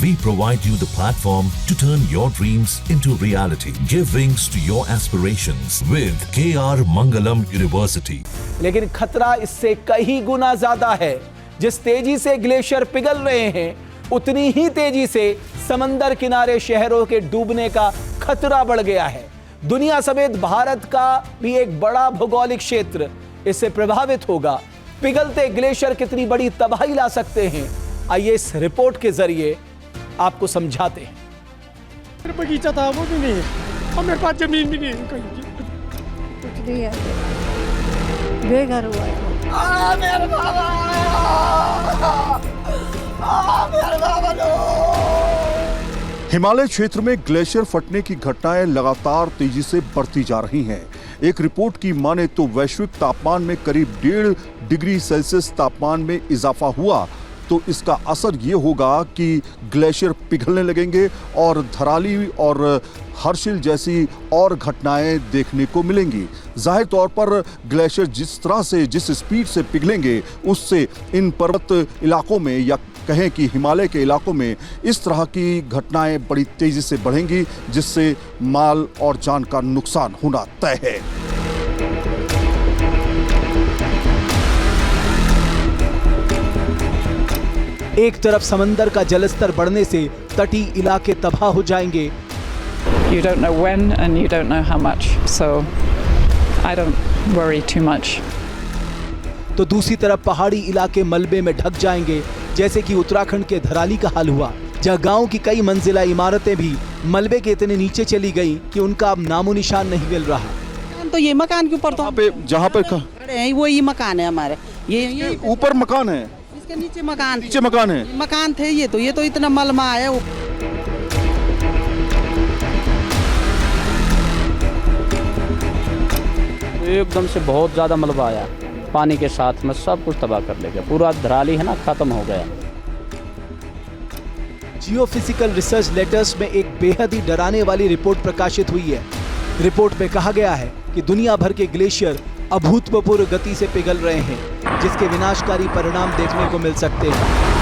We provide you the platform to turn your dreams into reality. Give wings to your aspirations with KR Mangalam University. लेकिन खतरा इससे कई गुना ज्यादा है। जिस तेजी से ग्लेशियर पिघल रहे हैं, उतनी ही तेजी से समंदर किनारे शहरों के डूबने का खतरा बढ़ गया है। दुनिया समेत भारत का भी एक बड़ा भौगोलिक क्षेत्र इससे प्रभावित होगा। पिघलते ग्लेशियर कितनी बड़ी तबाही ला सकते हैं, आइए इस रिपोर्ट के जरिए आपको समझाते हैं। मेरा बगीचा था वो भी नहीं है और मेरे पास जमीन भी नहीं है कहीं की। कुछ नहीं है, बेघर हुआ है। मेरे बाबा, मेरे बाबा हिमालय क्षेत्र में ग्लेशियर फटने की घटनाएं लगातार तेजी से बढ़ती जा रही हैं। एक रिपोर्ट की माने तो वैश्विक तापमान में करीब 1.5 डिग्री सेल्सियस तापमान में इजाफा हुआ तो इसका असर ये होगा कि ग्लेशियर पिघलने लगेंगे और धराली और हर्षिल जैसी और घटनाएं देखने को मिलेंगी। जाहिर तौर पर ग्लेशियर जिस तरह से जिस स्पीड से पिघलेंगे उससे इन पर्वत इलाकों में या कहें कि हिमालय के इलाकों में इस तरह की घटनाएं बड़ी तेजी से बढ़ेंगी, जिससे माल और जान का नुकसान होना तय है। एक तरफ समंदर का जलस्तर बढ़ने से तटीय इलाके तबाह हो जाएंगे। You don't know when and you don't know how much, so I don't worry too much. तो दूसरी तरफ पहाड़ी इलाके मलबे में ढक जाएंगे, जैसे कि उत्तराखंड के धराली का हाल हुआ, जहां गांव की कई मंजिला इमारतें भी मलबे के इतने नीचे चली गईं कि उनका अब नामो निशान नहीं मिल रहा। तो ये मकान के ऊपर तो जहाँ पे खड़े हैं वो ये मकान है हमारे, ये ऊपर मकान है, इसके नीचे मकान है, मकान थे ये तो इतना मलमा है। एकदम से बहुत ज़्यादा मलबा आया, पानी के साथ में सब कुछ तबाह कर ले गया। पूरा धराली है ना, खत्म हो गया। जियोफिजिकल रिसर्च लेटर्स में एक बेहद ही डराने वाली रिपोर्ट प्रकाशित हुई है। रिपोर्ट में कहा गया है कि दुनिया भर के ग्लेशियर अभूतपूर्व गति से पिघल रहे हैं, जिसके विनाशकारी परिणाम देखने को मिल सकते हैं।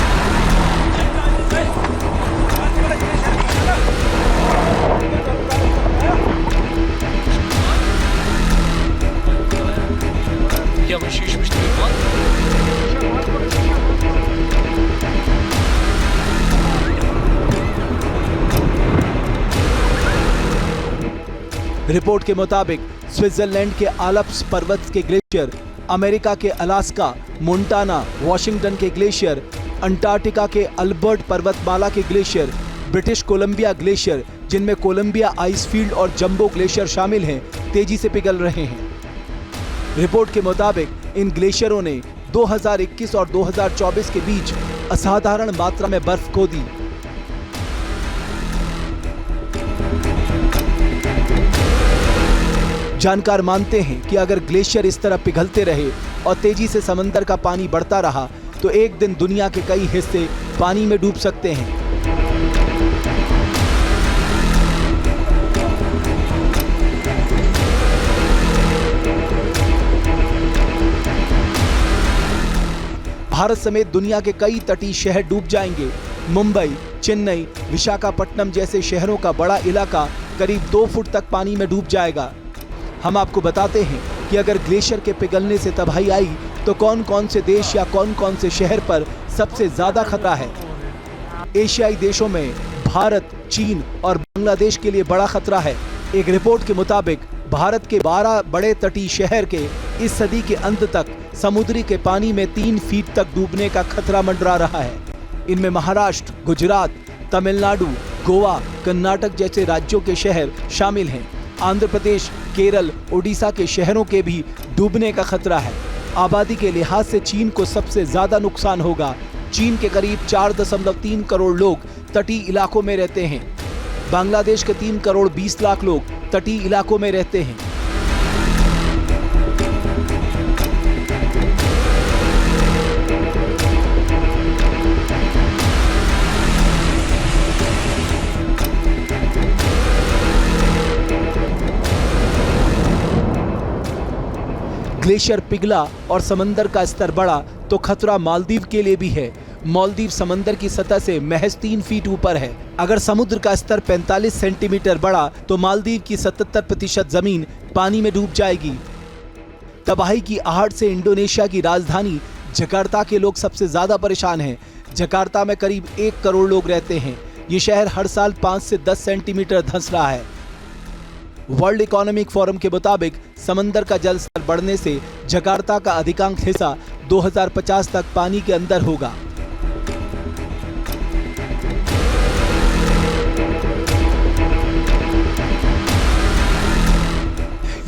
रिपोर्ट के मुताबिक स्विट्जरलैंड के आल्प्स पर्वत के ग्लेशियर, अमेरिका के अलास्का, मोंटाना, वाशिंगटन के ग्लेशियर, अंटार्कटिका के अल्बर्ट पर्वतमाला के ग्लेशियर, ब्रिटिश कोलंबिया ग्लेशियर, जिनमें कोलंबिया आइसफील्ड और जंबो ग्लेशियर शामिल हैं, तेजी से पिघल रहे हैं। रिपोर्ट के मुताबिक इन ग्लेशियरों ने 2021 और 2024 के बीच असाधारण मात्रा में बर्फ खो दी। जानकार मानते हैं कि अगर ग्लेशियर इस तरह पिघलते रहे और तेजी से समंदर का पानी बढ़ता रहा तो एक दिन दुनिया के कई हिस्से पानी में डूब सकते हैं। भारत समेत दुनिया के कई तटीय शहर डूब जाएंगे। मुंबई, चेन्नई, विशाखापट्टनम जैसे शहरों का बड़ा इलाका करीब 2 फुट तक पानी में डूब जाएगा। हम आपको बताते हैं कि अगर ग्लेशियर के पिघलने से तबाही आई तो कौन कौन से देश या कौन कौन से शहर पर सबसे ज्यादा खतरा है। एशियाई देशों में भारत, चीन और बांग्लादेश के लिए बड़ा खतरा है। एक रिपोर्ट के मुताबिक भारत के 12 बड़े तटीय शहर के इस सदी के अंत तक समुद्री के पानी में 3 फीट तक डूबने का खतरा मंडरा रहा है। इनमें महाराष्ट्र, गुजरात, तमिलनाडु, गोवा, कर्नाटक जैसे राज्यों के शहर शामिल हैं। आंध्र प्रदेश, केरल, ओडिशा के शहरों के भी डूबने का खतरा है। आबादी के लिहाज से चीन को सबसे ज्यादा नुकसान होगा। चीन के करीब 4.3 करोड़ लोग तटीय इलाकों में रहते हैं। बांग्लादेश के 3 करोड़ 20 लाख लोग तटीय इलाकों में रहते हैं। ग्लेशियर पिघला और समंदर का स्तर बढ़ा तो खतरा मालदीव के लिए भी है। मालदीव समंदर की सतह से महज 3 फीट ऊपर है। अगर समुद्र का स्तर 45 सेंटीमीटर बढ़ा तो मालदीव की 77% जमीन पानी में डूब जाएगी। तबाही की आहट से इंडोनेशिया की राजधानी जकार्ता के लोग सबसे ज्यादा परेशान हैं। जकार्ता में करीब 1 करोड़ लोग रहते हैं। ये शहर हर साल 5 से 10 सेंटीमीटर धंस रहा है। वर्ल्ड इकोनॉमिक फोरम के मुताबिक समंदर का जल स्तर बढ़ने से जकार्ता का अधिकांश हिस्सा 2050 तक पानी के अंदर होगा।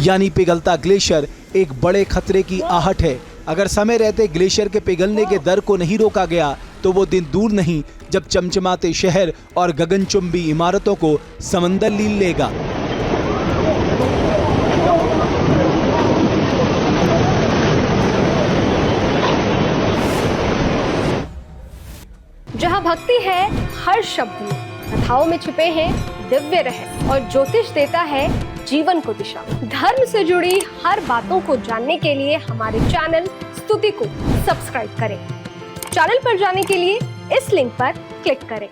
यानी पिघलता ग्लेशियर एक बड़े खतरे की आहट है। अगर समय रहते ग्लेशियर के पिघलने के दर को नहीं रोका गया तो वो दिन दूर नहीं जब चमचमाते शहर और गगनचुंबी इमारतों को समंदर लील लेगा। जहाँ भक्ति है हर शब्द में, कथाओं में छुपे हैं दिव्य रहस्य और ज्योतिष देता है जीवन को दिशा। धर्म से जुड़ी हर बातों को जानने के लिए हमारे चैनल स्तुति को सब्सक्राइब करें। चैनल पर जाने के लिए इस लिंक पर क्लिक करें।